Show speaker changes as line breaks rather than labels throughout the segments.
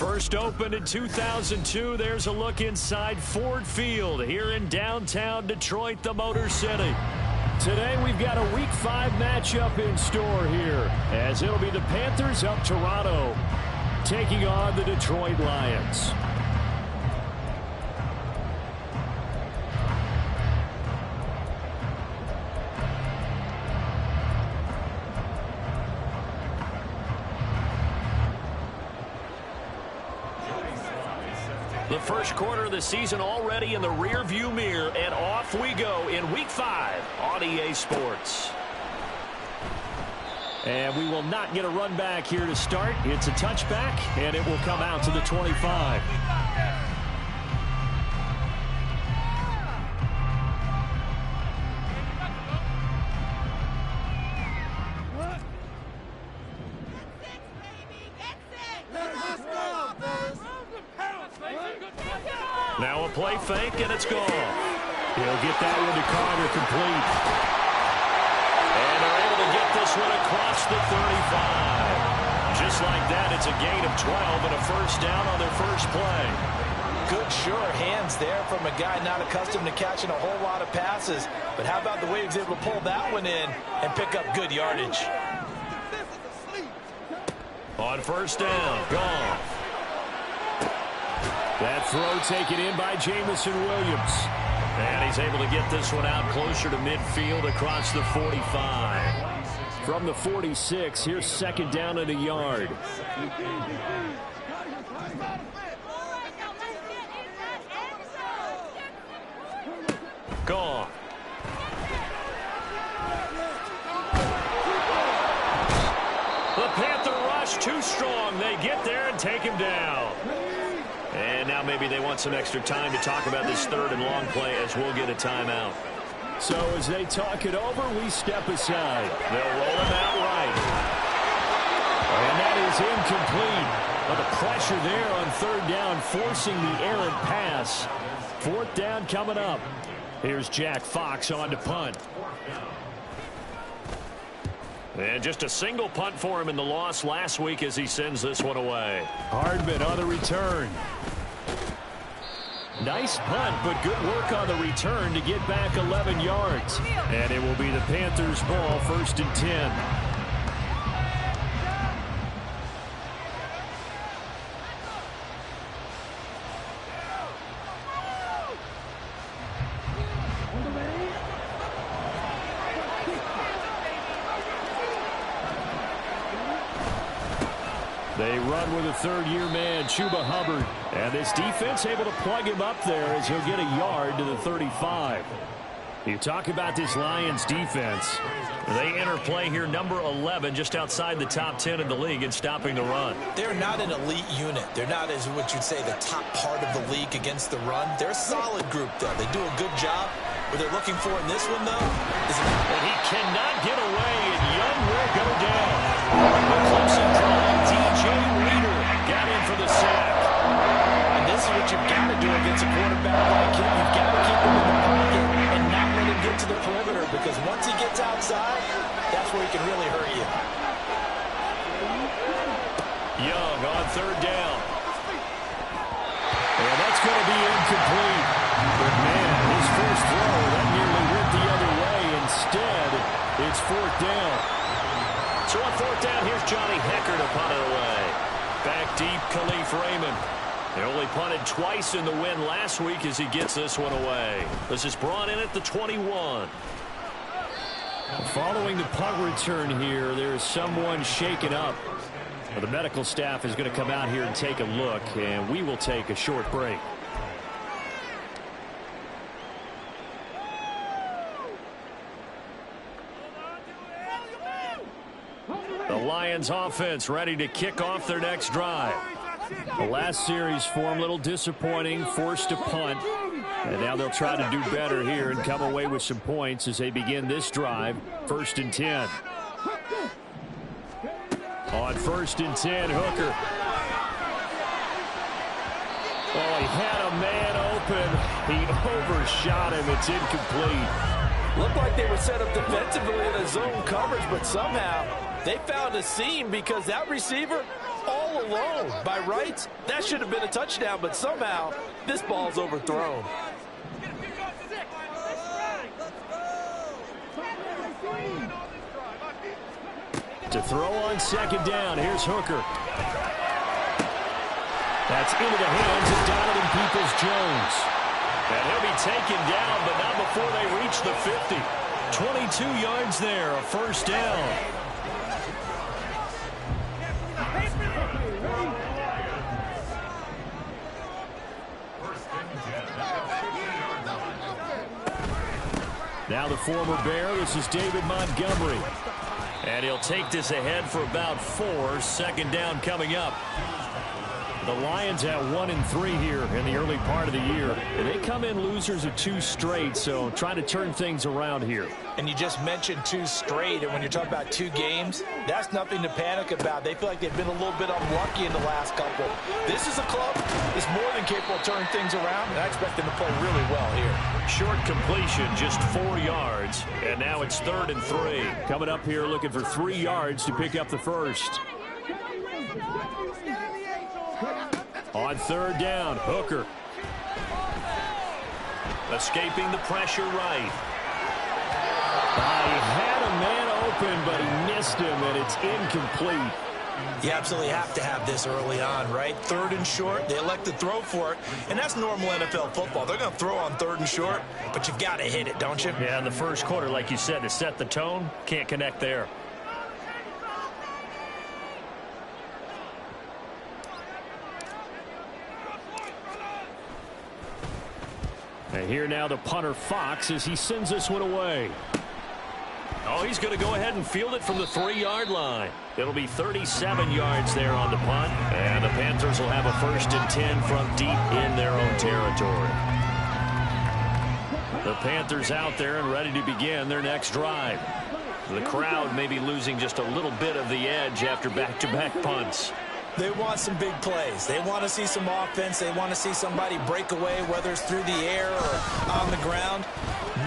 First opened in 2002, there's a look inside Ford Field here in downtown Detroit, the Motor City. Today we've got a Week 5 matchup in store here, as it'll be the Panthers of Toronto taking on the Detroit Lions. The first quarter of the season already in the rearview mirror, and off we go in Week 5 on EA Sports. And we will not get a run back here to start. It's a touchback, and it will come out to the 25. Now a play fake, and it's gone. He'll get that one to Carter, complete. And they're able to get this one across the 35. Just like that, it's a gain of 12 and a first down on their first play.
Good, sure hands there from a guy not accustomed to catching a whole lot of passes. But how about the way he was able to pull that one in and pick up good yardage?
On first down, gone. That throw taken in by Jamison Williams. And he's able to get this one out closer to midfield across the 45. From the 46, here's second down and a yard. Gone. The Panther rush too strong. They get there and take him down. And now maybe they want some extra time to talk about this third and long play, as we'll get a timeout. So as they talk it over, we step aside. They'll roll him out right. And that is incomplete. But the pressure there on third down, forcing the errant pass. Fourth down coming up. Here's Jack Fox on to punt. And just a single punt for him in the loss last week as he sends this one away. Hardman on the return. Nice punt, but good work on the return to get back 11 yards. And it will be the Panthers' ball, first and 10. They run with a third-year man, Chuba Hubbard. And this defense able to plug him up there as he'll get a yard to the 35. You talk about this Lions defense. They enter play here number 11, just outside the top 10 in the league in stopping the run.
They're not an elite unit. They're not, as what you'd say, the top part of the league against the run. They're a solid group, though. They do a good job. What they're looking for in this one, though, is...
And he cannot get away, and Young will go down. The Clemson draw, DJ Reader got in for the sack.
And this is what you've got to do against a quarterback like him. You've got to keep him in the pocket and not let him get to the perimeter, because once he gets outside, that's where he can really hurt you.
Young on third down. And that's going to be incomplete. But man, his first throw, that nearly went the other way. Instead, it's fourth down. So on fourth down, here's Johnny Hekker to punt it away. Back deep, Khalif Raymond. They only punted twice in the win last week as he gets this one away. This is brought in at the 21. Following the punt return here, there's someone shaken up. The medical staff is going to come out here and take a look, and we will take a short break. The Lions offense ready to kick off their next drive. The last series for them, a little disappointing, forced to punt. And now they'll try to do better here and come away with some points as they begin this drive. First and 10. On first and 10, Hooker. Oh, he had a man open. He overshot him. It's incomplete.
Looked like they were set up defensively in a zone coverage, but somehow they found a seam because that receiver all all alone. By rights, that should have been a touchdown, but somehow this ball's overthrown.
To throw on second down, here's Hooker. That's into the hands of Donovan Peoples-Jones. And he'll be taken down, but not before they reach the 50. 22 yards there, a first down. Now the former Bear, this is David Montgomery. And he'll take this ahead for about 4. Second down coming up. The Lions at 1-3 here in the early part of the year. And they come in losers of 2 straight, so trying to turn things around here.
And you just mentioned 2 straight, and when you're talking about 2 games, that's nothing to panic about. They feel like they've been a little bit unlucky in the last couple. This is a club that's more than capable of turning things around, and I expect them to play really well here.
Short completion, just 4 yards, and now it's 3rd and 3. Coming up here looking for 3 yards to pick up the first. On 3rd down, Hooker. Escaping the pressure right. He had a man open, but he missed him, and it's incomplete.
You absolutely have to have this early on, right? 3rd and short, they elect to throw for it, and that's normal NFL football. They're going to throw on 3rd and short, but you've got to hit it, don't you?
Yeah, in the first quarter, like you said, to set the tone, can't connect there. And here now the punter Fox as he sends this one away. Oh, he's going to go ahead and field it from the 3-yard line. It'll be 37 yards there on the punt. And the Panthers will have a 1st and 10 from deep in their own territory. The Panthers out there and ready to begin their next drive. The crowd may be losing just a little bit of the edge after back-to-back punts.
They want some big plays. They want to see some offense. They want to see somebody break away, whether it's through the air or on the ground.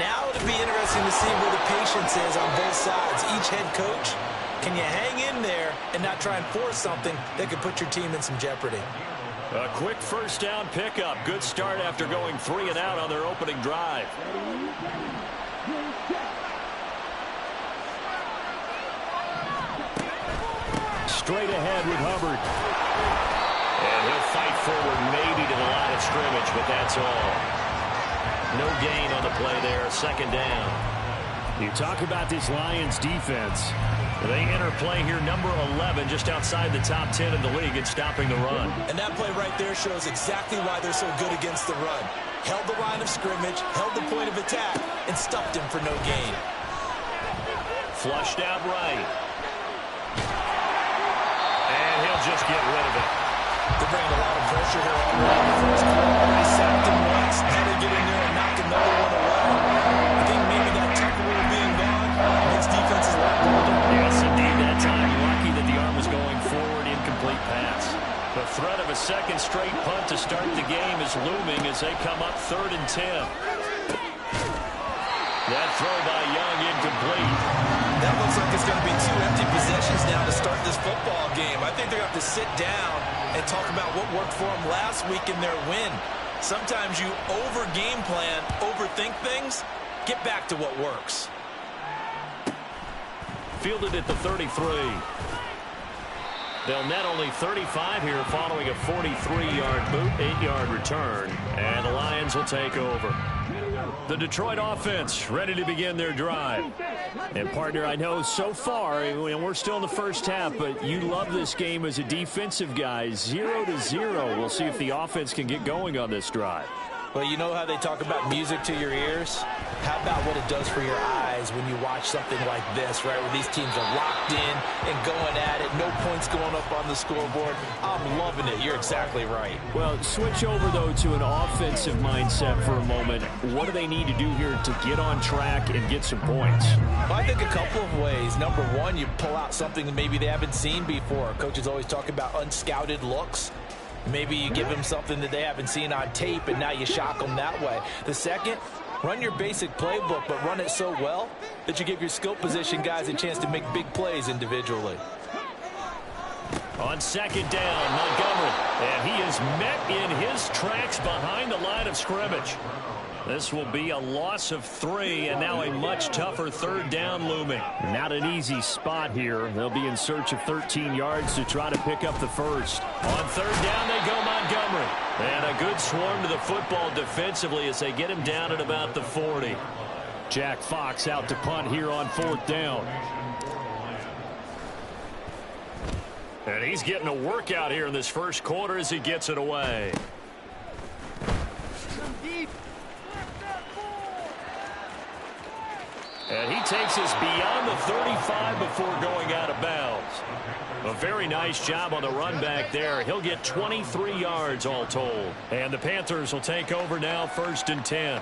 Now it'll be interesting to see where the patience is on both sides. Each head coach, can you hang in there and not try and force something that could put your team in some jeopardy?
A quick first down pickup. Good start after going 3 and out on their opening drive. Straight ahead with Hubbard. And he'll fight forward maybe to the line of scrimmage, but that's all. No gain on the play there, 2nd down. You talk about this Lions defense. They enter play here number 11, just outside the top 10 in the league in stopping the run.
And that play right there shows exactly why they're so good against the run. Held the line of scrimmage, held the point of attack, and stuffed him for no gain.
Flushed out right. And he'll just get rid of it.
They're bringing a lot of pressure here already in the first quarter. They sacked him once. Now they get in there and knock another one away. I think maybe that tackle rule being gone makes defenses a lot bolder.
Yes, indeed. That time, lucky that the arm was going forward. Incomplete pass. The threat of a 2nd straight punt to start the game is looming as they come up 3rd and 10. That throw by Young incomplete.
That looks like it's going to be 2 empty possessions now to start this football game. I think they're going to have to sit down and talk about what worked for them last week in their win. Sometimes you over-game plan, overthink things, get back to what works.
Fielded at the 33. They'll net only 35 here following a 43-yard boot, 8-yard return. And the Lions will take over. The Detroit offense ready to begin their drive. And, partner, I know so far, and we're still in the first half, but you love this game as a defensive guy. 0-0. We'll see if the offense can get going on this drive.
Well, you know how they talk about music to your ears? How about what it does for your eyes when you watch something like this, right, where these teams are locked in and going at it, no points going up on the scoreboard? I'm loving it. You're exactly right.
Well, switch over, though, to an offensive mindset for a moment. What do they need to do here to get on track and get some points?
Well, I think a couple of ways. Number one, you pull out something that maybe they haven't seen before. Coaches always talk about unscouted looks. Maybe you give them something that they haven't seen on tape, and now you shock them that way. The second, run your basic playbook, but run it so well that you give your skill position guys a chance to make big plays individually.
On second down, Montgomery. And he is met in his tracks behind the line of scrimmage. This will be a loss of 3, and now a much tougher third down looming. Not an easy spot here. They'll be in search of 13 yards to try to pick up the first. On third down, they go Montgomery. And a good swarm to the football defensively as they get him down at about the 40. Jack Fox out to punt here on fourth down. And he's getting a workout here in this first quarter as he gets it away. And he takes us beyond the 35 before going out of bounds. A very nice job on the run back there. He'll get 23 yards all told. And the Panthers will take over now, 1st and 10.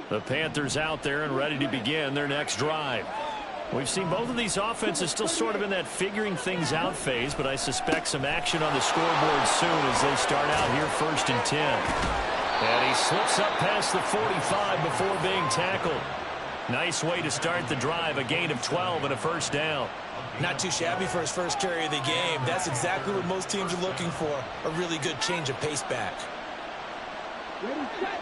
The Panthers out there and ready to begin their next drive. We've seen both of these offenses still sort of in that figuring things out phase, but I suspect some action on the scoreboard soon as they start out here 1st and 10. And he slips up past the 45 before being tackled. Nice way to start the drive, a gain of 12 and a first down.
Not too shabby for his first carry of the game. That's exactly what most teams are looking for, a really good change of pace back.
Ready, set.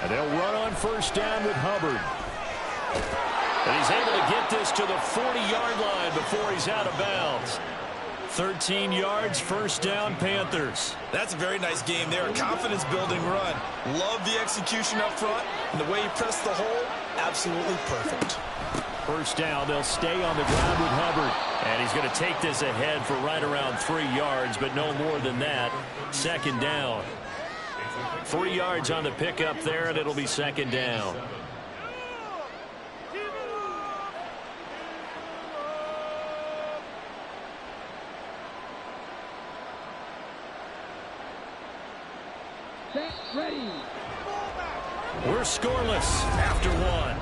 And they'll run on first down with Hubbard. And he's able to get this to the 40-yard line before he's out of bounds. 13 yards, first down, Panthers.
That's a very nice game there. A confidence-building run. Love the execution up front. And the way he pressed the hole, absolutely perfect.
First down, they'll stay on the ground with Hubbard. And he's going to take this ahead for right around 3 yards, but no more than that. Second down. 3 yards on the pickup there, and it'll be second down.
Set, ready.
We're scoreless after one.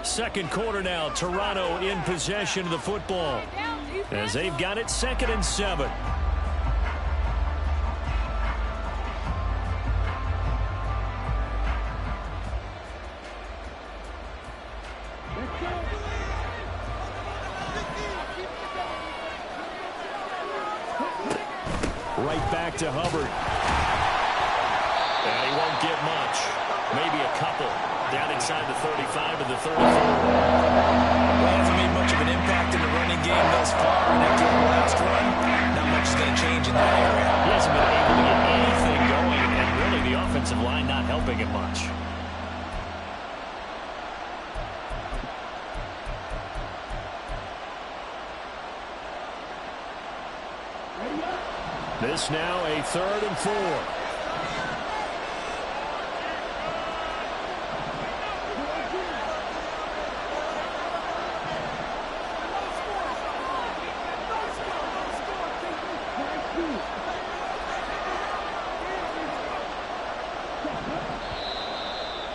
Second quarter now, Toronto in possession of the football as they've got it 2nd and 7. Right back to Hubbard. And he won't get much. Maybe a couple. Down inside the 35 to the 34.
Well, hasn't made much of an impact in the running game thus far. And after the last run, not much is going to change in that area.
He hasn't been able to get anything going, and really the offensive line not helping him much. This now a 3rd and 4.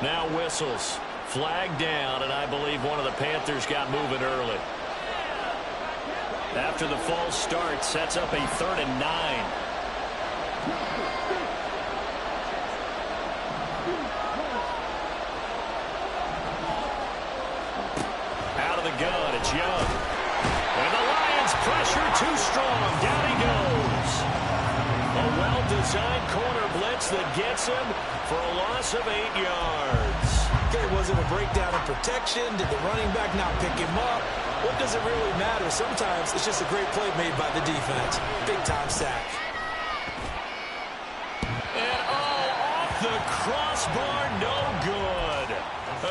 Now whistles. Flag down, and I believe one of the Panthers got moving early. After the false start, sets up a 3rd and 9. Out of the gun, it's Young. And the Lions pressure too strong. Down he goes. A well-designed corner blitz that gets him for a loss of 8 yards.
Okay, was it a breakdown in protection? Did the running back not pick him up? What does it really matter? Sometimes it's just a great play made by the defense. Big-time sack.
And off the crossbar, no good.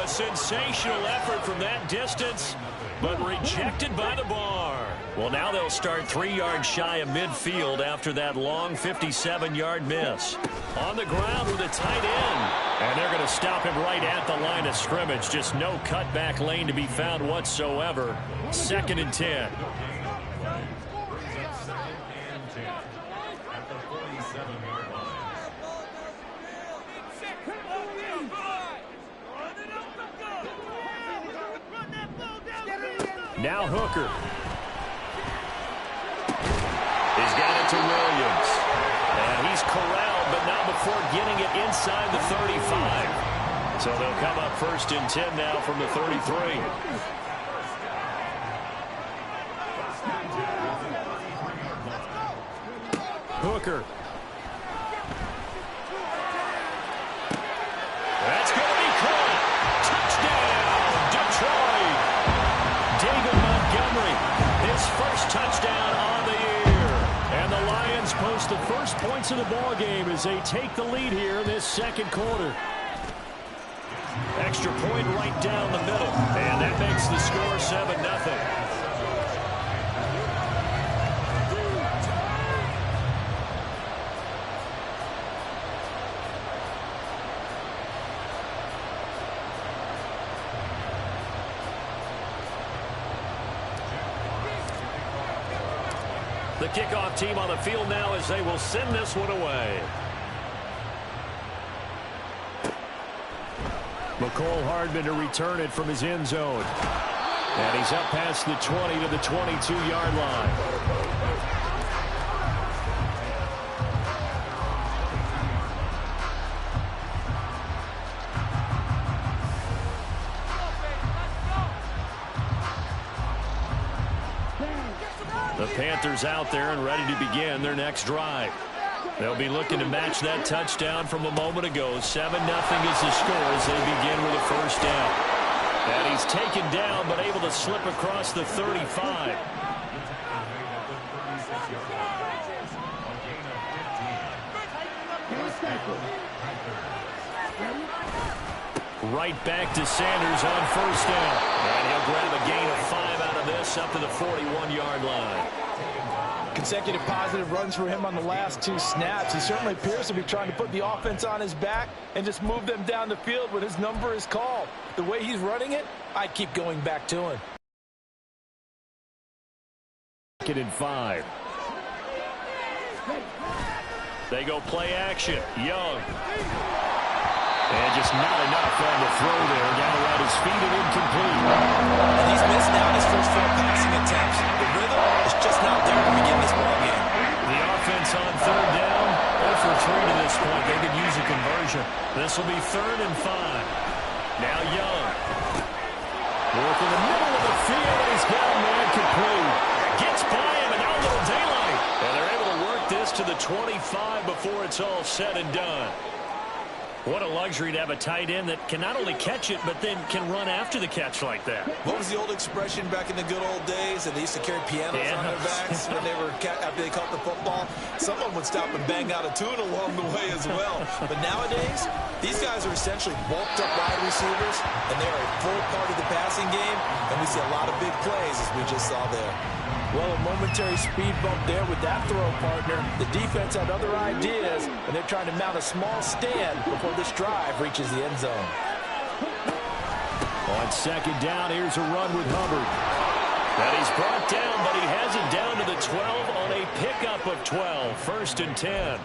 A sensational effort from that distance, but rejected by the bar. Well, now they'll start 3 yards shy of midfield after that long 57-yard miss. On the ground with a tight end. And they're going to stop him right at the line of scrimmage. Just no cutback lane to be found whatsoever. 2nd and 10. Now Hooker. He's got it to Williams. And he's corralled, but not before getting it inside the 35. So they'll come up 1st and 10 now from the 33. Hooker. That's going to be caught. Touchdown, Detroit. David Montgomery, his first touchdown on the year. And the Lions post the first points of the ball game as they take the lead here in this second quarter. Extra point right down the middle. And that makes the score 7-0. The kickoff team on the field now as they will send this one away. McCole Hardman to return it from his end zone. And he's up past the 20 to the 22-yard line. The Panthers out there and ready to begin their next drive. They'll be looking to match that touchdown from a moment ago. 7-0 is the score as they begin with a first down. And he's taken down but able to slip across the 35. Right back to Sanders on first down. And he'll grab a gain of 5 out of this up to the 41-yard line.
Consecutive positive runs for him on the last 2 snaps. He certainly appears to be trying to put the offense on his back and just move them down the field when his number is called. The way he's running it, I'd keep going back to him.
2nd and 5. They go play action. Young. And just not enough on the throw there. Down around his feet and incomplete.
And he's missed now his first 4 passing attempts. The rhythm is just not there to begin this ballgame.
The offense on 3rd down. 0 for 3 to this point. They could use a conversion. This will be 3rd and 5. Now Young. Work in the middle of the field. He's got a man complete. Gets by him and now a little daylight. And they're able to work this to the 25 before it's all said and done. What a luxury to have a tight end that can not only catch it, but then can run after the catch like that.
What was the old expression back in the good old days that they used to carry pianos on their backs when they were after they caught the football? Someone would stop and bang out a tune along the way as well. But nowadays, these guys are essentially bulked up wide receivers, and they are a full part of the passing game, and we see a lot of big plays as we just saw there. Well, a momentary speed bump there with that throw, partner. The defense had other ideas, and they're trying to mount a small stand before this drive reaches the end zone.
On 2nd down, here's a run with Hubbard. And he's brought down, but he has it down to the 12 on a pickup of 12. 1st and 10.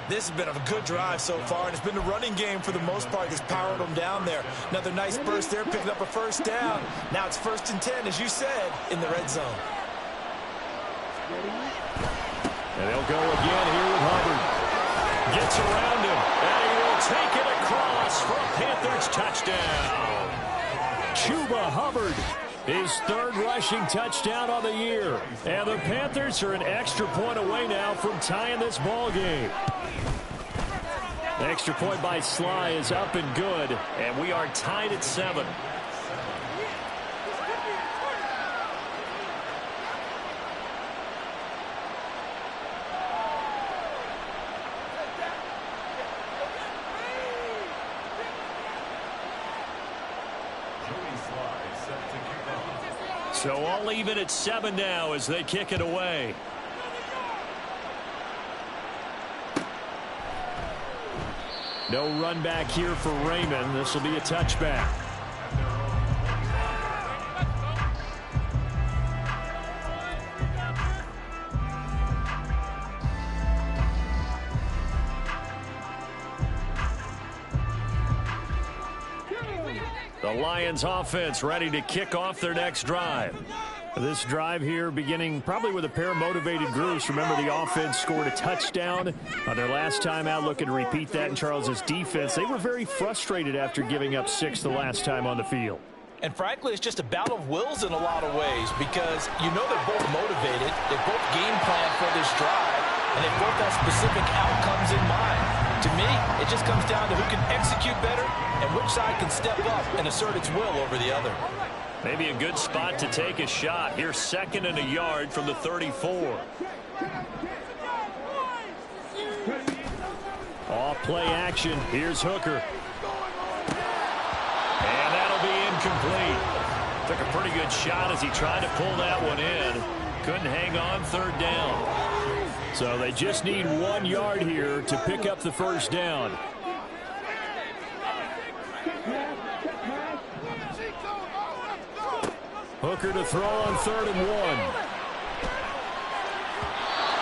This has been a good drive so far, and it's been the running game for the most part that's powered them down there. Another nice burst there, picking up a 1st down. Now it's 1st and 10, as you said, in the red zone.
And they'll go again here with Hubbard. Gets around him, and he will take it across for a Panthers touchdown. Chuba Hubbard, his 3rd rushing touchdown on the year. And the Panthers are an extra point away now from tying this ball game. The extra point by Sly is up and good, and we are tied at 7. So all even at 7 now as they kick it away. No run back here for Raymond. This will be a touchback. The Lions offense ready to kick off their next drive. This drive here beginning probably with a pair of motivated groups. Remember, the offense scored a touchdown on their last time out. Looking to repeat that in Charles's defense. They were very frustrated after giving up 6 the last time on the field.
And frankly, it's just a battle of wills in a lot of ways because you know they're both motivated. They both game plan for this drive, and they both have specific outcomes in mind. To me, it just comes down to who can execute better and which side can step up and assert its will over the other.
Maybe a good spot to take a shot. Here's 2nd and a yard from the 34. Off play action. Here's Hooker. And that'll be incomplete. Took a pretty good shot as he tried to pull that one in. Couldn't hang on 3rd down. So they just need 1 yard here to pick up the first down. Hooker to throw on 3rd and 1.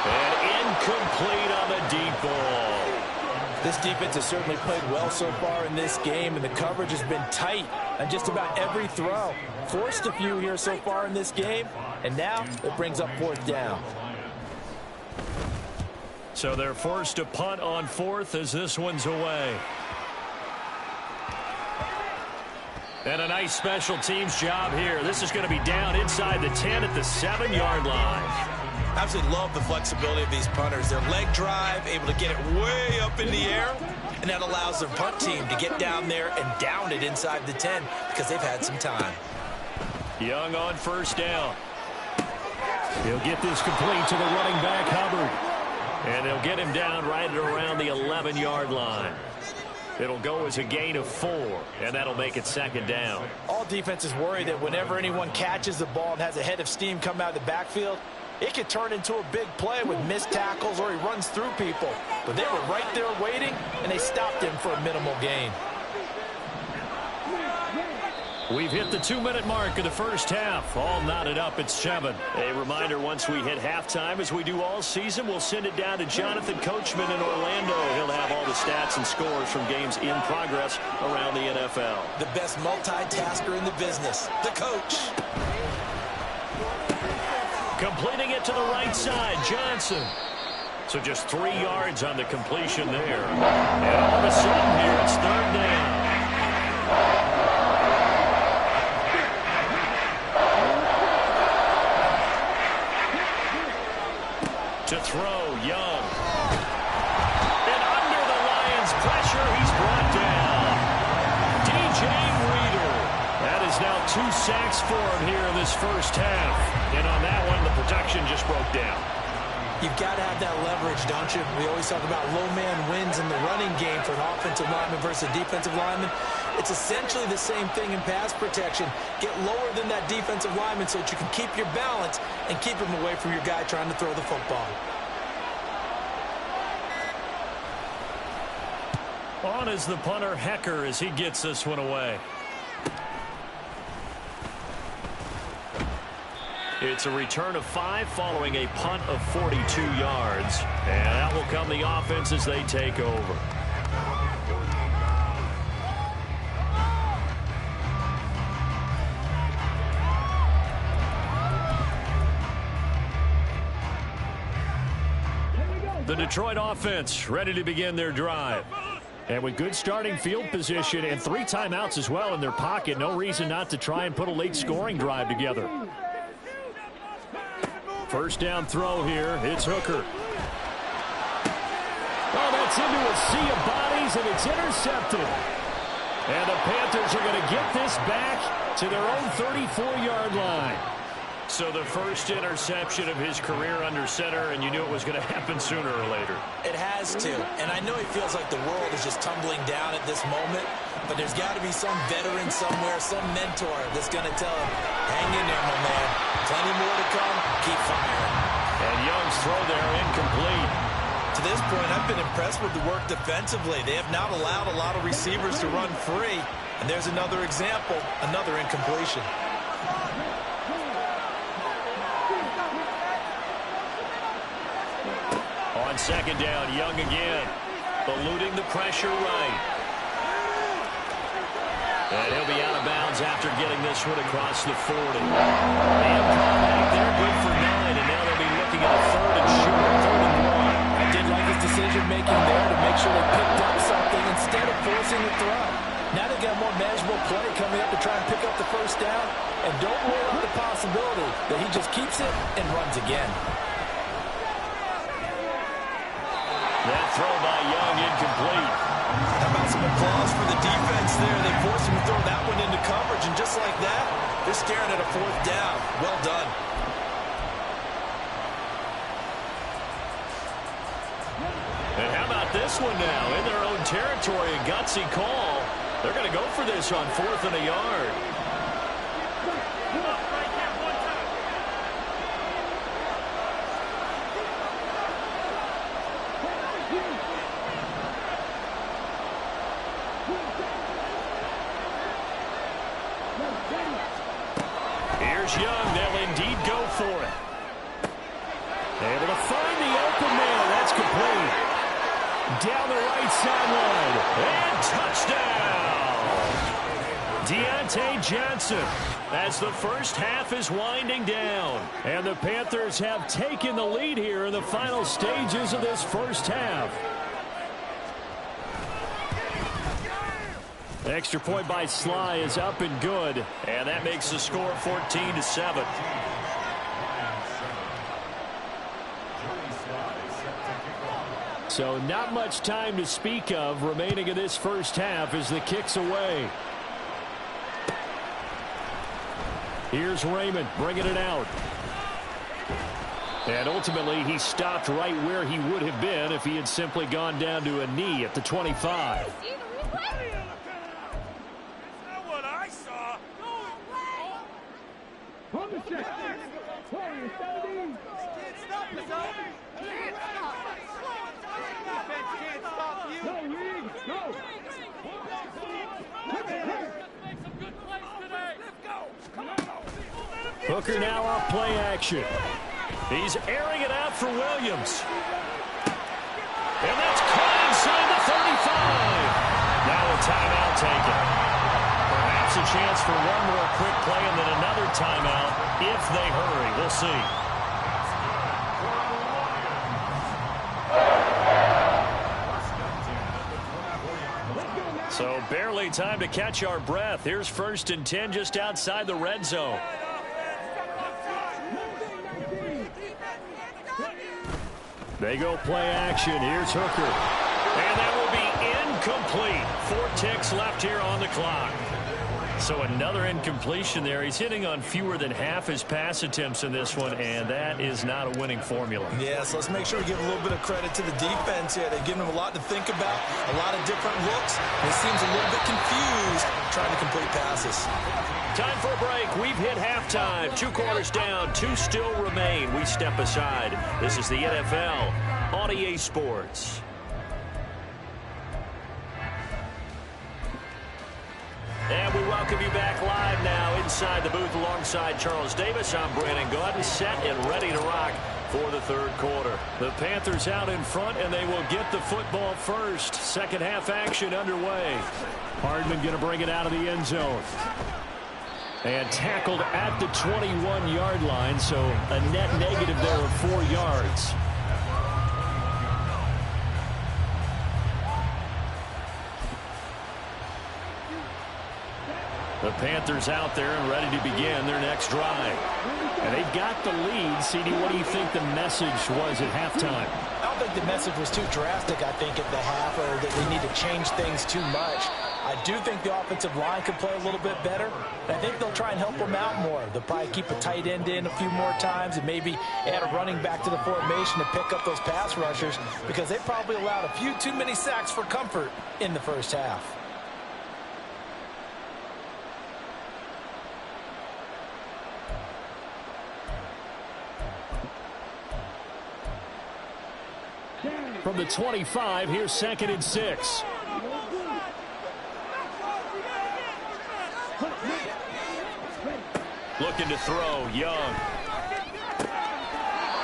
And incomplete on the deep ball.
This defense has certainly played well so far in this game, and the coverage has been tight on just about every throw. Forced a few here so far in this game, and now it brings up 4th down.
So they're forced to punt on 4th as this one's away. And a nice special teams job here. This is going to be down inside the 10 at the 7-yard line.
Absolutely love the flexibility of these punters. Their leg drive, able to get it way up in the air, and that allows their punt team to get down there and down it inside the 10 because they've had some time.
Young on 1st down. He'll get this complete to the running back, Hubbard. And they'll get him down right at around the 11-yard line. It'll go as a gain of 4, and that'll make it 2nd down.
All defenses worry that whenever anyone catches the ball and has a head of steam come out of the backfield, it could turn into a big play with missed tackles or he runs through people. But they were right there waiting, and they stopped him for a minimal gain.
We've hit the 2-minute mark of the first half. All knotted up at 7. A reminder, once we hit halftime, as we do all season, we'll send it down to Jonathan Coachman in Orlando. He'll have all the stats and scores from games in progress around the NFL.
The best multitasker in the business, the coach.
Completing it to the right side, Johnson. So just 3 yards on the completion there. And all of a sudden here, it's 3rd down. To throw, Young. And under the Lions' pressure, he's brought down. DJ Reader. That is now 2 sacks for him here in this first half. And on that one, the protection just broke down.
You've got to have that leverage, don't you? We always talk about low man wins in the running game for an offensive lineman versus a defensive lineman. It's essentially the same thing in pass protection. Get lower than that defensive lineman so that you can keep your balance and keep him away from your guy trying to throw the football.
On is the punter, Hecker, as he gets this one away. It's a return of 5 following a punt of 42 yards. And that will come the offense as they take over. The Detroit offense ready to begin their drive. And with good starting field position and 3 timeouts as well in their pocket, no reason not to try and put a late scoring drive together. First down throw here. It's Hooker. Oh, that's into a sea of bodies, and it's intercepted. And the Panthers are going to get this back to their own 34-yard line. So the first interception of his career under center, and you knew it was going to happen sooner or later.
It has to, and I know he feels like the world is just tumbling down at this moment, but there's got to be some veteran somewhere, some mentor that's going to tell him, hang in there, my man. Plenty more to come. Keep firing.
And Young's throw there incomplete.
To this point, I've been impressed with the work defensively. They have not allowed a lot of receivers to run free, and there's another example, another incompletion.
On second down, Young again, eluding the pressure right. And he'll be out of bounds after getting this one across the 40. And back there, good for 9, and now they'll be looking at a third and short, 3rd and 1.
I did like his decision-making there to make sure they picked up something instead of forcing the throw. Now they got a more manageable play coming up to try and pick up the first down, and don't rule out the possibility that he just keeps it and runs again.
That throw by Young incomplete.
How about some applause for the defense there? They forced him to throw that one into coverage, and just like that, they're staring at a 4th down. Well done.
And how about this one now? In their own territory, a gutsy call. They're going to go for this on 4th and a yard. Here's Young. They'll indeed go for it. Able to find the open man. That's complete. Down the right sideline. And touchdown! Deontay Johnson, as the first half is winding down. And the Panthers have taken the lead here in the final stages of this first half. Extra point by Sly is up and good. And that makes the score 14-7. So not much time to speak of remaining in this first half as the kick's away. Here's Raymond bringing it out. And ultimately he stopped right where he would have been if he had simply gone down to a knee at the 25. Hooker now off play action. He's airing it out for Williams. And that's caught inside the 35. Now a timeout taken. Perhaps a chance for one more quick play and then another timeout if they hurry. We'll see. So barely time to catch our breath. Here's 1st and 10 just outside the red zone. They go play action. Here's Hooker. And that will be incomplete. 4 ticks left here on the clock. So another incompletion there. He's hitting on fewer than half his pass attempts in this one, and that is not a winning formula.
Yeah, so let's make sure we give a little bit of credit to the defense here. They've given him a lot to think about, a lot of different looks. He seems a little bit confused trying to complete passes.
Time for a break. We've hit halftime. 2 quarters down. 2 still remain. We step aside. This is the NFL on EA Sports. And we welcome you back live now inside the booth alongside Charles Davis. I'm Brandon Gaudin, set and ready to rock for the 3rd quarter. The Panthers out in front, and they will get the football first. Second half action underway. Hardman going to bring it out of the end zone. And tackled at the 21-yard line, so a net negative there of 4 yards. The Panthers out there and ready to begin their next drive. And they've got the lead. CD, what do you think the message was at halftime?
I don't think the message was too drastic, I think, at the half, or that they need to change things too much. I do think the offensive line could play a little bit better. I think they'll try and help them out more. They'll probably keep a tight end in a few more times and maybe add a running back to the formation to pick up those pass rushers, because they probably allowed a few too many sacks for comfort in the first half.
From the 25, here's 2nd and 6. Looking to throw, Young.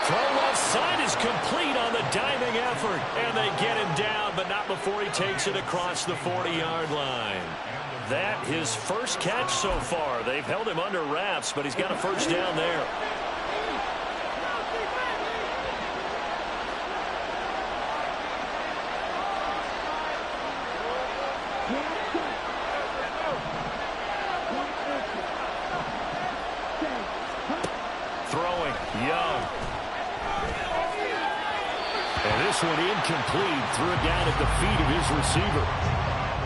Throw left side is complete on the diving effort. And they get him down, but not before he takes it across the 40-yard line. that his first catch so far. They've held him under wraps, but he's got a first down there. Throwing, Young.
And this one incomplete. Threw it down at the feet of his receiver.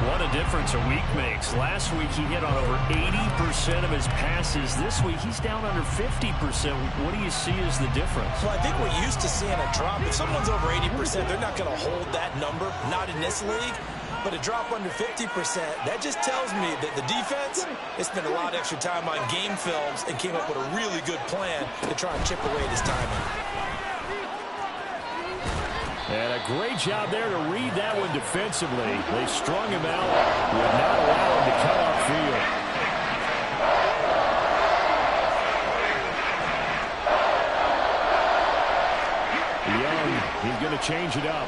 What a difference a week makes. Last week he hit on over 80% of his passes. This week he's down under 50%. What do you see as the difference?
Well, I think we're used to seeing a drop. If someone's over 80%, they're not going to hold that number, not in this league. But a drop under 50%, that just tells me that the defense has spent a lot of extra time on game films and came up with a really good plan to try and chip away at his timing.
And a great job there to read that one defensively. They strung him out, would not allow him to cut off field. Young, he's going to change it up.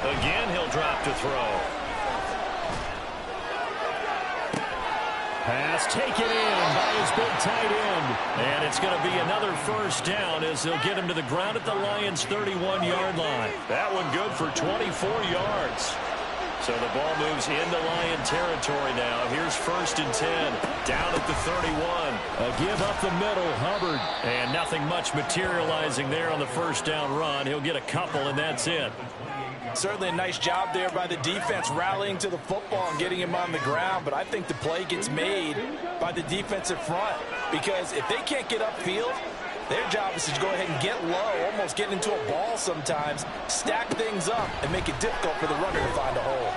Again, he'll drop to throw.
Pass taken in by his big tight end.
And it's going to be another first down as they'll get him to the ground at the Lions' 31-yard line. That one good for 24 yards. So the ball moves into Lion territory now. Here's 1st and 10. Down at the 31.
A give up the middle, Hubbard.
And nothing much materializing there on the first down run. He'll get a couple, and that's it.
Certainly a nice job there by the defense rallying to the football and getting him on the ground, but I think the play gets made by the defensive front because if they can't get upfield, their job is to go ahead and get low, almost get into a ball sometimes, stack things up, and make it difficult for the runner to find a hole.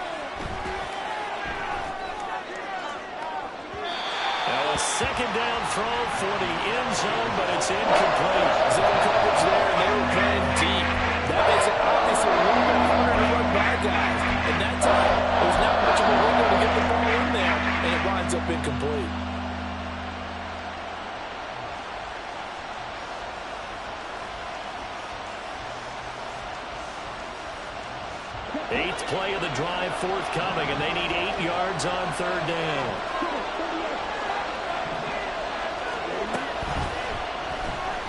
Now a second down throw for the end zone, but it's incomplete.
Zone coverage there, and they were playing deep. That makes it obviously a little bit harder to run by guys. And that time, there's not much of a window to get the ball in there, and it winds up incomplete.
Eighth play of the drive forthcoming, and they need 8 yards on 3rd down.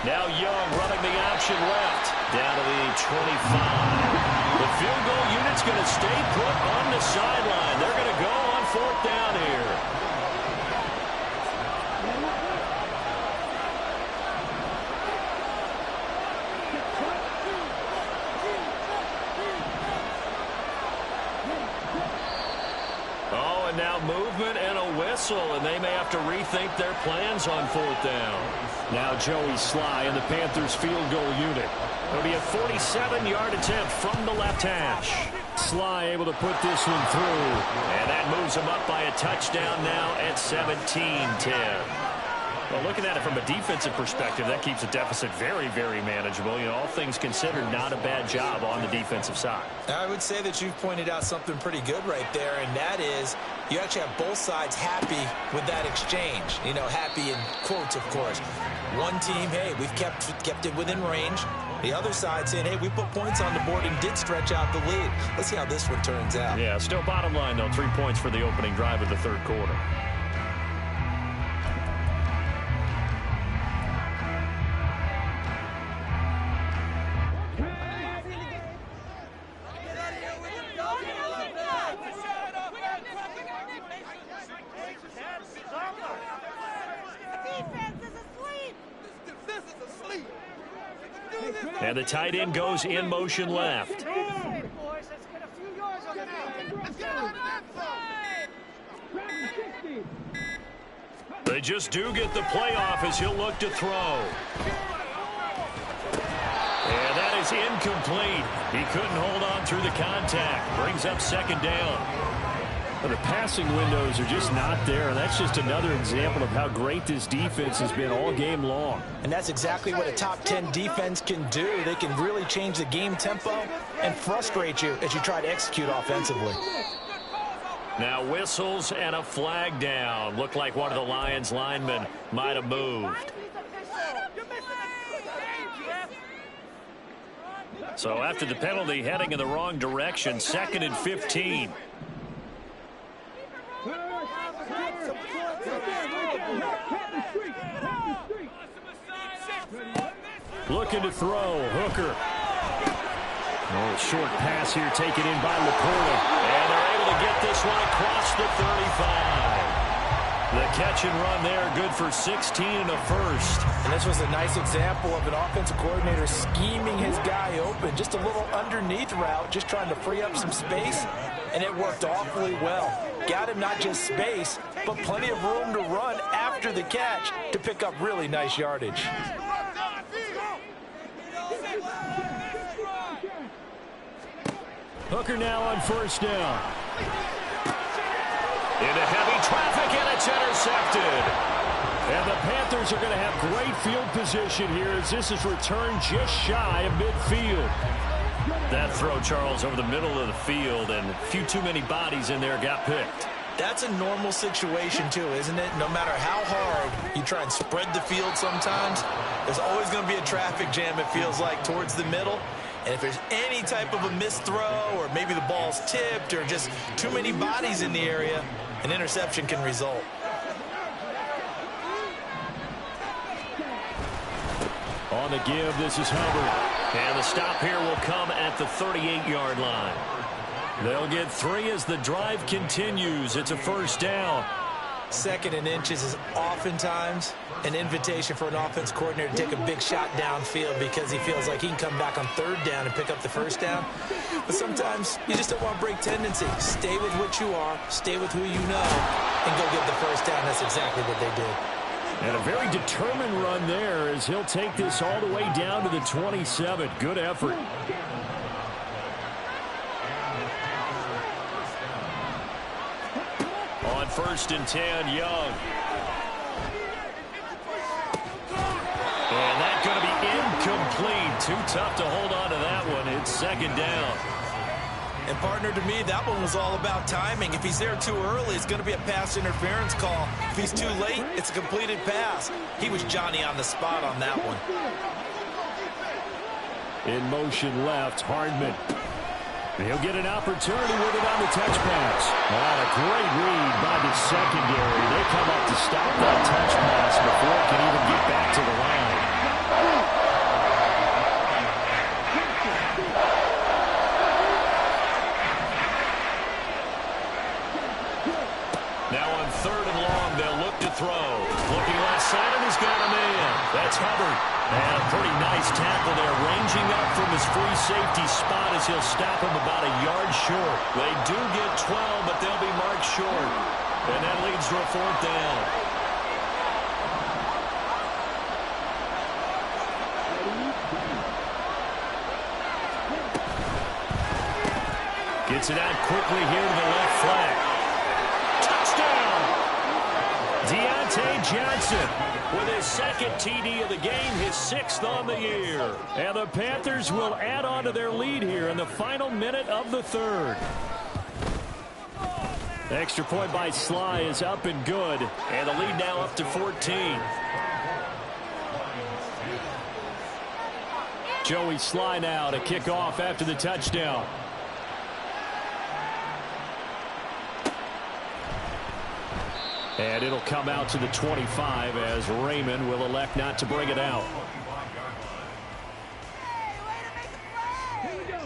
Now Young running the option left. Down to the 25. The field goal unit's going to stay put on the sideline. They're going to go on 4th down here. Oh, and now movement and a whistle, and they may have to rethink their plans on 4th down.
Now Joey Sly and the Panthers field goal unit.
It'll be a 47-yard attempt from the left hash.
Sly able to put this one through.
And that moves him up by a touchdown now at 17-10. Well, looking at it from a defensive perspective, that keeps the deficit very, very manageable. You know, all things considered, not a bad job on the defensive side.
I would say that you've pointed out something pretty good right there, and that is you actually have both sides happy with that exchange. You know, happy in quotes, of course. One team, hey, we've kept it within range. The other side saying, hey, we put points on the board and did stretch out the lead. Let's see how this one turns out.
Yeah, still bottom line, though, 3 points for the opening drive of the 3rd quarter. And the tight end goes in motion left. They just do get the playoff as he'll look to throw. And that is incomplete. He couldn't hold on through the contact. Brings up 2nd down.
But the passing windows are just not there, and that's just another example of how great this defense has been all game long.
And that's exactly what a top 10 defense can do. They can really change the game tempo and frustrate you as you try to execute offensively.
Now whistles and a flag down. Looked like one of the Lions linemen might have moved. So after the penalty, heading in the wrong direction, 2nd and 15.
Looking to throw. Hooker. Oh, short pass here taken in by Laporta.
And they're able to get this one across the 35. The catch and run there, good for 16 and a first.
And this was a nice example of an offensive coordinator scheming his guy open. Just a little underneath route, just trying to free up some space, and it worked awfully well. Got him not just space, but plenty of room to run after the catch to pick up really nice yardage.
Hooker now on 1st down.
Into heavy traffic, and it's intercepted.
And the Panthers are going to have great field position here as this is returned just shy of midfield.
That throw, Charles, over the middle of the field, and a few too many bodies in there got picked.
That's a normal situation, too, isn't it? No matter how hard you try and spread the field sometimes, there's always going to be a traffic jam, it feels like, towards the middle. And if there's any type of a missed throw or maybe the ball's tipped or just too many bodies in the area, an interception can result.
On the give, this is Hubbard.
And the stop here will come at the 38-yard line. They'll get 3 as the drive continues. It's a 1st down.
2nd and inches is oftentimes an invitation for an offense coordinator to take a big shot downfield because he feels like he can come back on 3rd down and pick up the 1st down. But sometimes you just don't want to break tendency. Stay with what you are, stay with who you know, and go get the 1st down. That's exactly what they did.
And a very determined run there as he'll take this all the way down to the 27. Good effort.
On 1st and 10, Young. And that's going to be incomplete. Too tough to hold on to that one. It's 2nd down.
And, partner, to me, that one was all about timing. If he's there too early, it's going to be a pass interference call. If he's too late, it's a completed pass. He was Johnny on the spot on that one.
In motion left, Hardman. He'll get an opportunity with it on the touch pass. What a great read by the secondary. They come up to stop that touch pass before it can even get back to the line.
Now on 3rd and long, they'll look to throw. Looking left side, and he's got a man. That's Hubbard. And a pretty nice tackle there, ranging up from his free safety spot as he'll stop him about a yard short. They do get 12, but they'll be marked short. And that leads to a 4th down. Gets it out quickly here to the left flank. Touchdown! Deontay Johnson with his 2nd TD of the game, his 6th on the year.
And the Panthers will add on to their lead here in the final minute of the 3rd. Extra point by Sly is up and good.
And the lead now up to 14.
Joey Sly now to kick off after the touchdown. And it'll come out to the 25 as Raymond will elect not to bring it out.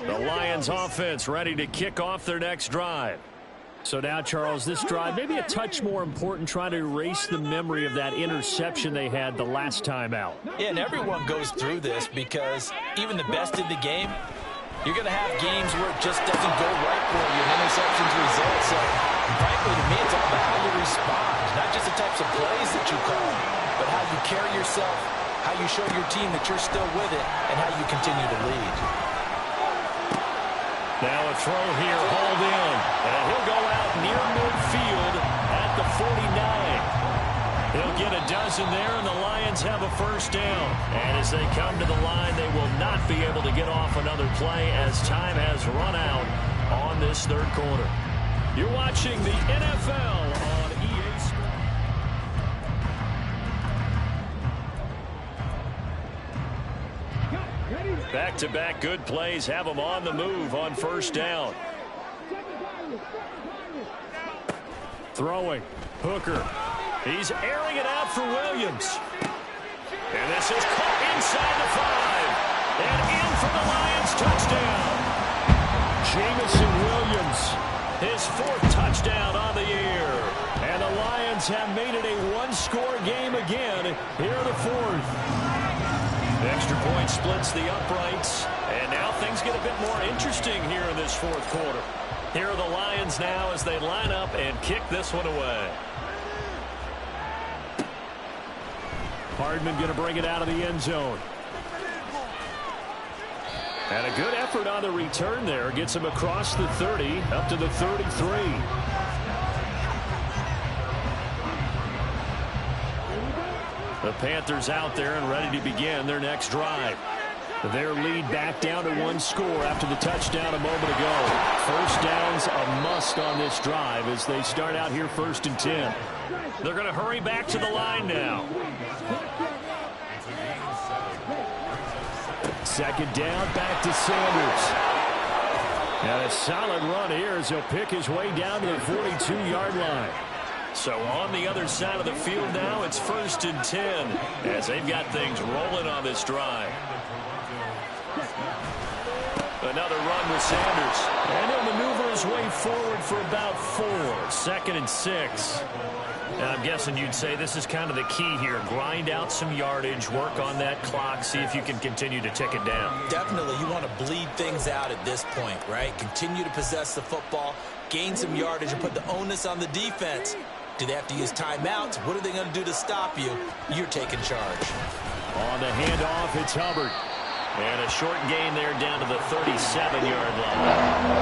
The Lions offense ready to kick off their next drive.
So now, Charles, this drive maybe a touch more important, trying to erase the memory of that interception they had the last time out.
Yeah, and everyone goes through this because even the best in the game, you're going to have games where it just doesn't go right for you and interceptions result. So, frankly, to me, it's all about how you respond. Not just the types of plays that you call, but how you carry yourself, how you show your team that you're still with it, and how you continue to lead.
Now a throw here, hauled in. And he'll go out near midfield at the 49. He'll get a dozen there, and the Lions have a 1st down. And as they come to the line, they will not be able to get off another play as time has run out on this 3rd quarter. You're watching the NFL on EA Sports. Back-to-back good plays have them on the move on first down.
Throwing. Hooker.
He's airing it out for Williams. And this is caught inside the 5. And in for the Lions touchdown.
Jameson Williams.
His 4th touchdown on the year.
And the Lions have made it a one-score game again here in the 4th.
The extra point splits the uprights. And now things get a bit more interesting here in this 4th quarter. Here are the Lions now as they line up and kick this one away.
Hardman going to bring it out of the end zone. And a good effort on the return there. Gets him across the 30, up to the 33.
The Panthers out there and ready to begin their next drive.
Their lead back down to 1 score after the touchdown a moment ago. First down's a must on this drive as they start out here 1st and 10.
They're going to hurry back to the line now.
2nd down, back to Sanders. And a solid run here as he'll pick his way down to the 42-yard line.
So on the other side of the field now, it's 1st and 10 as they've got things rolling on this drive. Another run with Sanders.
And he'll maneuver his way forward for about 4.
2nd and 6. And I'm guessing you'd say this is kind of the key here. Grind out some yardage, work on that clock, see if you can continue to tick it down.
Definitely, you want to bleed things out at this point, right? Continue to possess the football, gain some yardage, and put the onus on the defense. Do they have to use timeouts? What are they going to do to stop you? You're taking charge.
On the handoff, it's Hubbard.
And a short gain there down to the 37-yard line.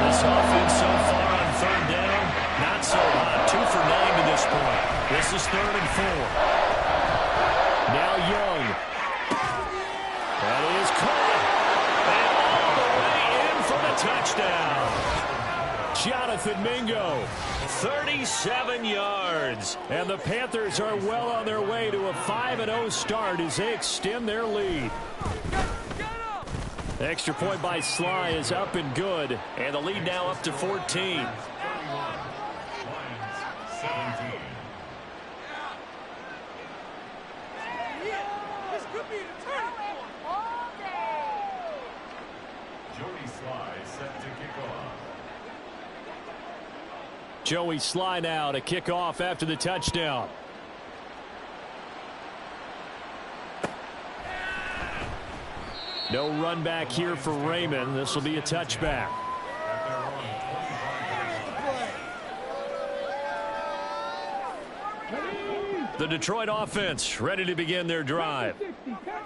This offense so far on 3rd down, not so hot. 2 for 9 to this point. This is 3rd and 4.
Now Young.
That is caught. And all the way in for the touchdown.
Jonathan Mingo.
37 yards.
And the Panthers are well on their way to a 5-0 start as they extend their lead. Extra point by Sly is up and good.
And the lead now up to 14.
Joey Sly now to kick off after the touchdown. No run back here for Raymond. This will be a touchback.
The Detroit offense ready to begin their drive.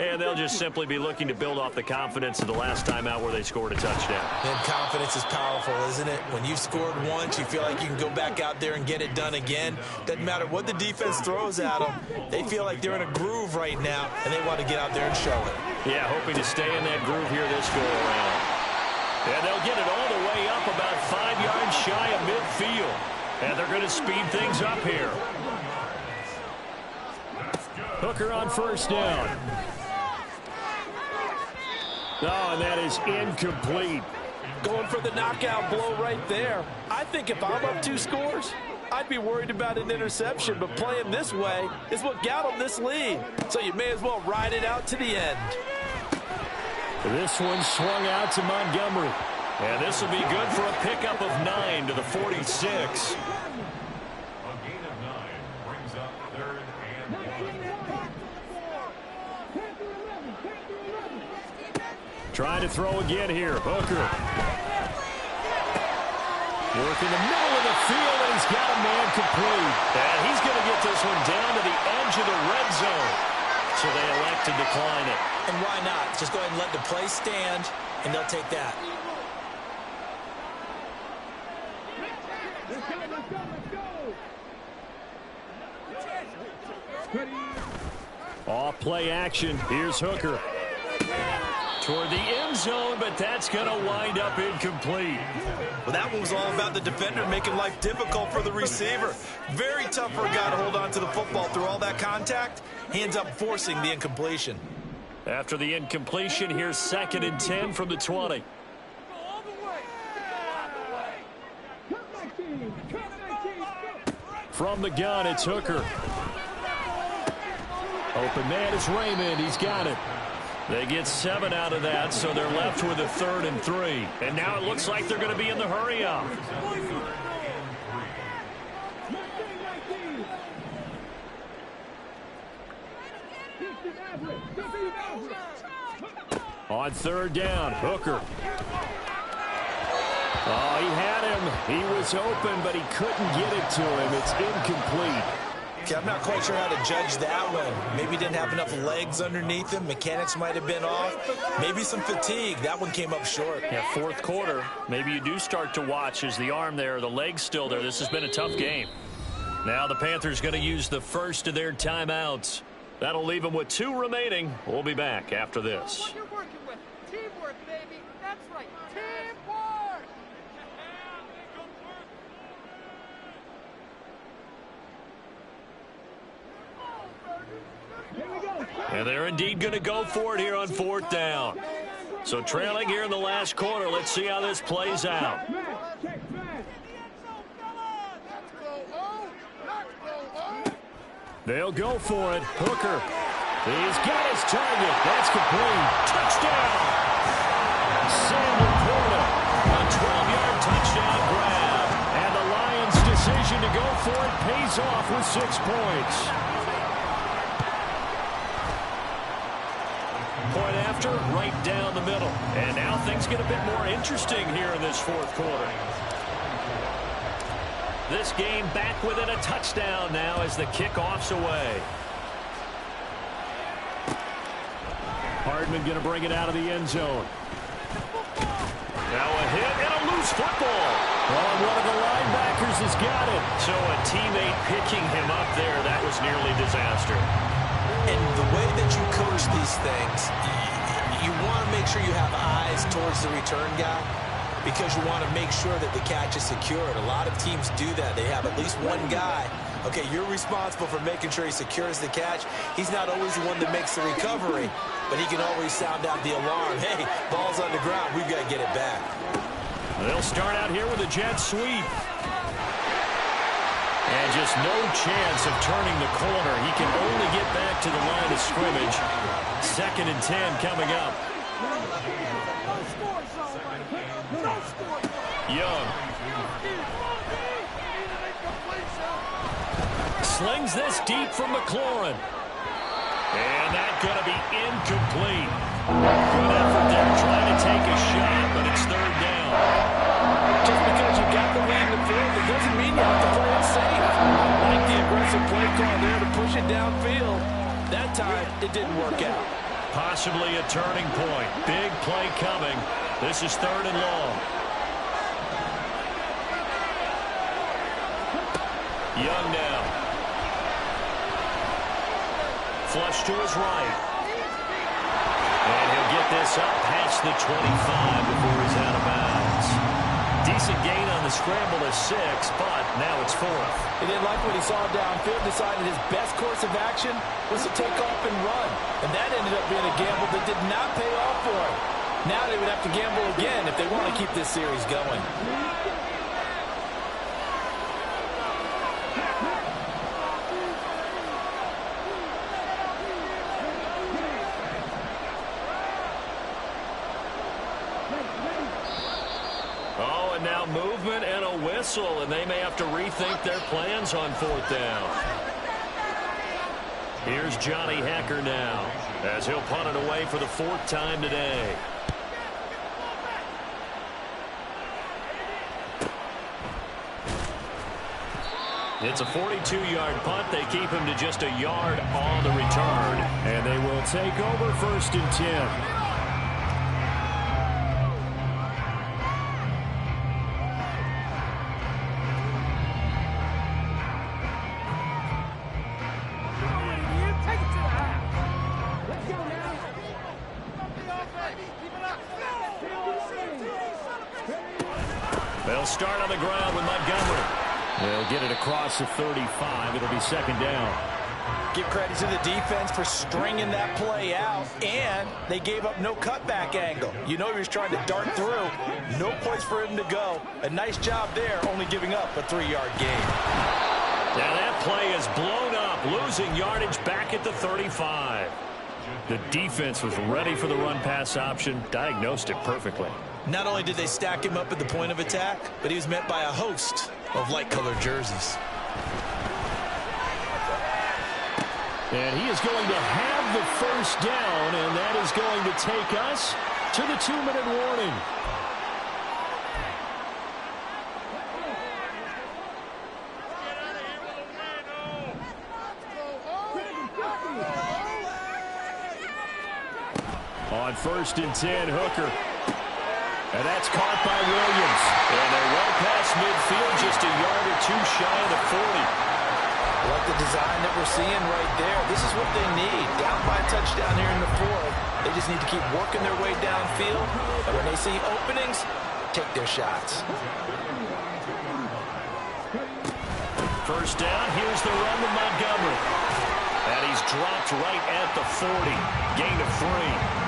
And they'll just simply be looking to build off the confidence of the last time out where they scored a touchdown.
And confidence is powerful, isn't it? When you've scored once, you feel like you can go back out there and get it done again. Doesn't matter what the defense throws at them. They feel like they're in a groove right now, and they want to get out there and show it.
Yeah, hoping to stay in that groove here this go-around. And they'll get it all the way up about 5 yards shy of midfield. And they're going to speed things up here.
Hooker on first down. Oh, and that is incomplete.
Going for the knockout blow right there. I think if I'm up 2 scores, I'd be worried about an interception, but playing this way is what got them this lead. So you may as well ride it out to the end.
This one swung out to Montgomery.
And this will be good for a pickup of 9 to the 46.
Trying to throw again here. Hooker. Working the middle of the field, and he's got a man complete.
And he's going to get this one down to the edge of the red zone. So they elect to decline it.
And why not? Just go ahead and let the play stand, and they'll take that.
Off play action. Here's Hooker.
toward the end zone, but that's going to wind up incomplete.
Well, that one was all about the defender making life difficult for the receiver. Very tough for a guy to hold on to the football through all that contact. He ends up forcing the incompletion.
After the incompletion, here's 2nd and 10 from the 20. From the gun, it's Hooker. Open man is Raymond. He's got it. They get 7 out of that, so they're left with a 3rd and 3. And now it looks like they're going to be in the hurry-up. On 3rd down, Hooker. Oh, he had him. He was open, but he couldn't get it to him. It's incomplete.
Okay, I'm not quite sure how to judge that one. Maybe he didn't have enough legs underneath him. Mechanics might have been off. Maybe some fatigue. That one came up short.
Yeah, 4th quarter. Maybe you do start to watch. Is the arm there, the leg's still there? This has been a tough game. Now the Panthers going to use the first of their timeouts. That'll leave them with 2 remaining. We'll be back after this.
What you're working with. Teamwork, baby. That's right. Teamwork.
And they're indeed going to go for it here on 4th down. So trailing here in the last quarter. Let's see how this plays out. They'll go for it. Hooker. He's got his target. That's complete. Touchdown. Sam Laporta. A 12-yard touchdown grab. And the Lions' decision to go for it pays off with 6 points. Point after, right down the middle. And now things get a bit more interesting here in this 4th quarter. This game back within a touchdown now as the kickoff's away. Hardman going to bring it out of the end zone. Now a hit and a loose football. Oh, one of the linebackers has got it. So a teammate picking him up there, that was nearly disaster.
And the way that you coach these things, you want to make sure you have eyes towards the return guy because you want to make sure that the catch is secured. A lot of teams do that. They have at least one guy. Okay, you're responsible for making sure he secures the catch. He's not always the one that makes the recovery, but he can always sound out the alarm. Hey, ball's on the ground. We've got to get it back.
They'll start out here with a jet sweep. And just no chance of turning the corner. He can only get back to the line of scrimmage. 2nd and 10 coming up. Young. Slings this deep from McLaurin. And that's going to be incomplete. Good effort there trying to take a shot, but it's 3rd down.
Just because you got the lead in the field, it doesn't mean you have to play it safe. I like the aggressive play call there to push it downfield. That time, it didn't work out.
Possibly a turning point. Big play coming. This is 3rd and long. Young now. Flush to his right. And he'll get this up past the 25 before he's out of bounds. Decent gain on the scramble is 6, but now it's 4th.
He didn't like what he saw downfield, decided his best course of action was to take off and run. And that ended up being a gamble that did not pay off for him. Now they would have to gamble again if they want to keep this series going.
Oh, and now movement and a whistle, and they may have to rethink their plans on 4th down. Here's Johnny Hekker now, as he'll punt it away for the 4th time today. It's a 42-yard punt. They keep him to just a yard on the return, and they will take over 1st and 10.
Take it to the house. Let's go now. Be all ready.
They'll start on the ground with Montgomery.
They'll get it across the 35. It'll be second down.
Give credit to the defense for stringing that play out, and they gave up no cutback angle. You know he was trying to dart through. No place for him to go. A nice job there, only giving up a 3-yard gain.
Now that play is blown up, losing yardage back at the 35. The defense was ready for the run-pass option, diagnosed it perfectly.
Not only did they stack him up at the point of attack, but he was met by a host of light-colored jerseys.
And he is going to have the first down, and that is going to take us to the 2-minute warning. On 1st and 10, Hooker. And that's caught by Williams.
And they're well past midfield, just a yard or two shy of the 40.
I like the design that we're seeing right there. This is what they need. Down by a touchdown here in the 4th. They just need to keep working their way downfield. And when they see openings, take their shots.
First down, here's the run to Montgomery. And he's dropped right at the 40. Gain of 3.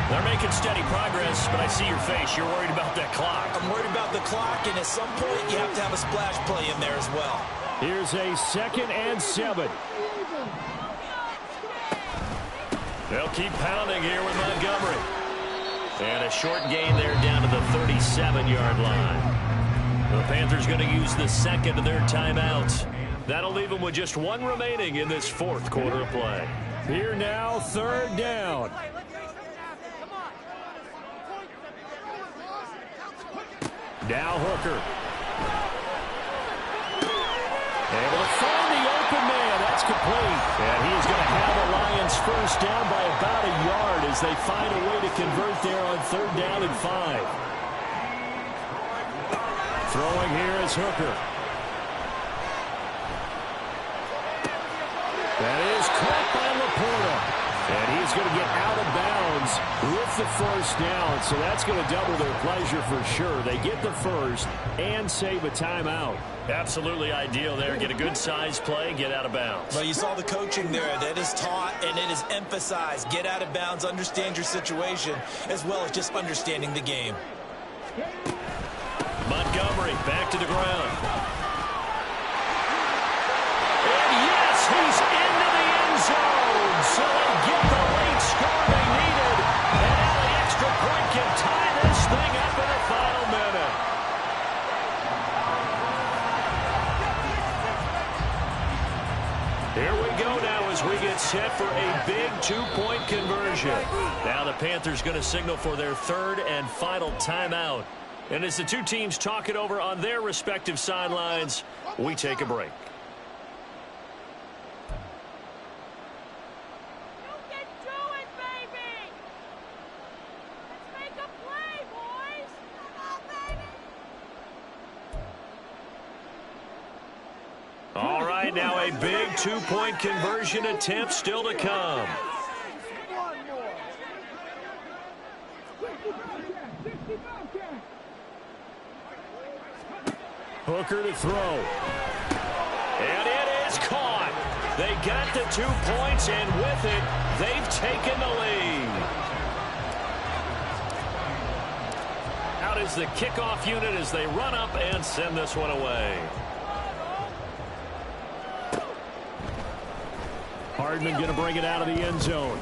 They're making steady progress, but I see your face. You're worried about that clock.
I'm worried about the clock, and at some point, you have to have a splash play in there as well.
Here's a 2nd and 7.
They'll keep pounding here with Montgomery. And a short gain there down to the 37-yard line. The Panthers going to use the second of their timeout. That'll leave them with just one remaining in this 4th quarter of play.
Here now, 3rd down. Now Hooker. Able to find the open man. That's complete. And he is going to have the Lions first down by about a yard as they find a way to convert there on 3rd down and 5. Throwing here is Hooker. That is caught by Laporta. And he's going to get out of bounds with the first down. So that's going to double their pleasure for sure. They get the first and save a timeout.
Absolutely ideal there. Get a good size play, get out of bounds.
Well, you saw the coaching there. That is taught and it is emphasized. Get out of bounds, understand your situation, as well as just understanding the game.
Montgomery back to the ground. And yes, he's into the end zone. So they get the late score they needed. And now the extra point can tie this thing up in the final minute. Here we go now as we get set for a big 2-point conversion. Now the Panthers going to signal for their 3rd and final timeout. And as the two teams talk it over on their respective sidelines, we take a break.
You can do it, baby! Let's make a play, boys! Come on, baby!
All right, now a big 2-point conversion attempt still to come.
Hooker to throw.
And it is caught. They got the 2 points, and with it, they've taken the lead. Out is the kickoff unit as they run up and send this one away.
Hardman going to bring it out of the end zone.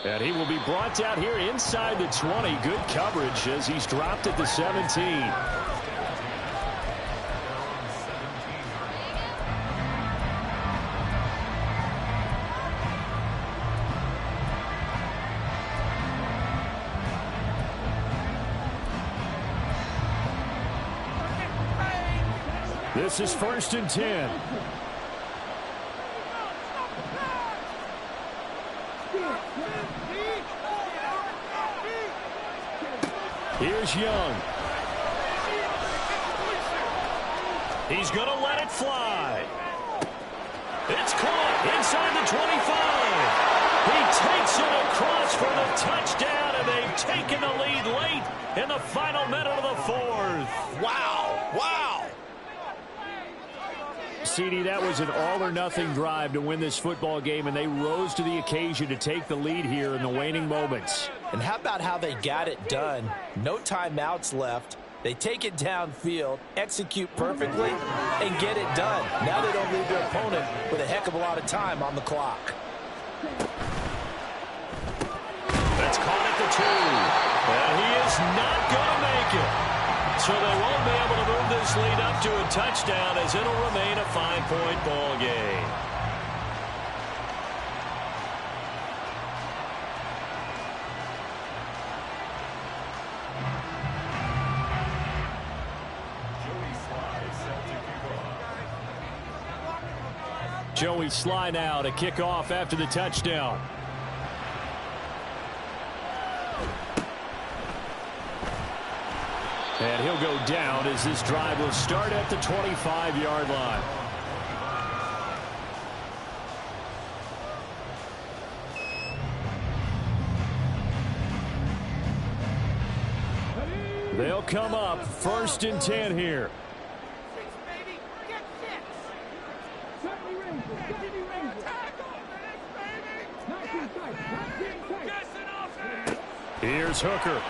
And he will be brought down here inside the 20. Good coverage as he's dropped at the 17. This is 1st and 10. Here's Young.
He's going to let it fly. It's caught inside the 25. He takes it across for the touchdown, and they've taken the lead late in the final minute of the fourth.
Wow. Wow.
CD, that was an all-or-nothing drive to win this football game, and they rose to the occasion to take the lead here in the waning moments.
And how about how they got it done? No timeouts left. They take it downfield, execute perfectly, and get it done. Now they don't leave their opponent with a heck of a lot of time on the clock.
That's caught at the 2. And he is not going to make it. So they won't be able to move this lead up to a touchdown as it'll remain a 5-point ball game.
Joey Sly now to kick off after the touchdown. And he'll go down as this drive will start at the 25-yard line. They'll come up 1st and 10 here. Here's Hooker.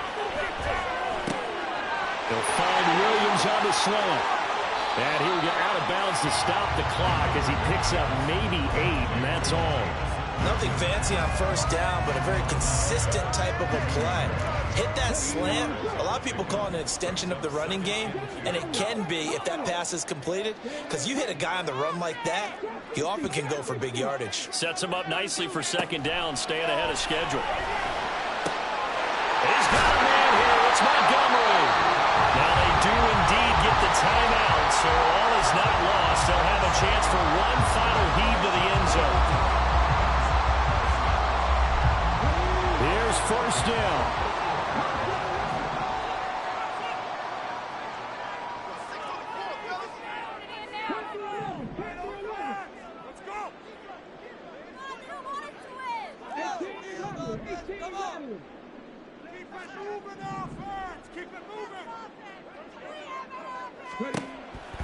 He'll find Williams on the slant. And he'll get out of bounds to stop the clock as he picks up maybe 8, and that's all.
Nothing fancy on 1st down, but a very consistent type of a play. Hit that slant. A lot of people call it an extension of the running game, and it can be if that pass is completed, because you hit a guy on the run like that, he often can go for big yardage.
Sets him up nicely for 2nd down, staying ahead of schedule. He's got a man here. It's Montgomery. Now they do indeed get the timeout, so all is not lost. They'll have a chance for one final heave to the end zone.
Here's 1st down.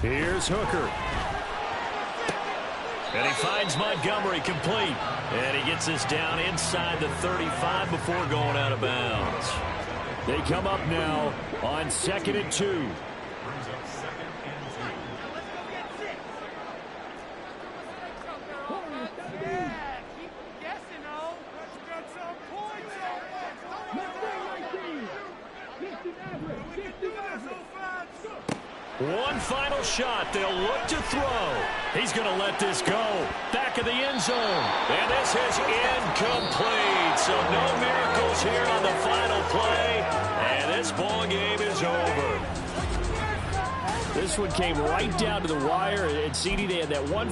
Here's Hooker.
And he finds Montgomery complete. And he gets this down inside the 35 before going out of bounds.
They come up now on 2nd and 2.
One final shot. They'll look to throw. He's going to let this go. Back of the end zone. And this is incomplete. So no miracles here on the final play. And this ball game is over.
This one came right down to the wire. And CD, they had that one.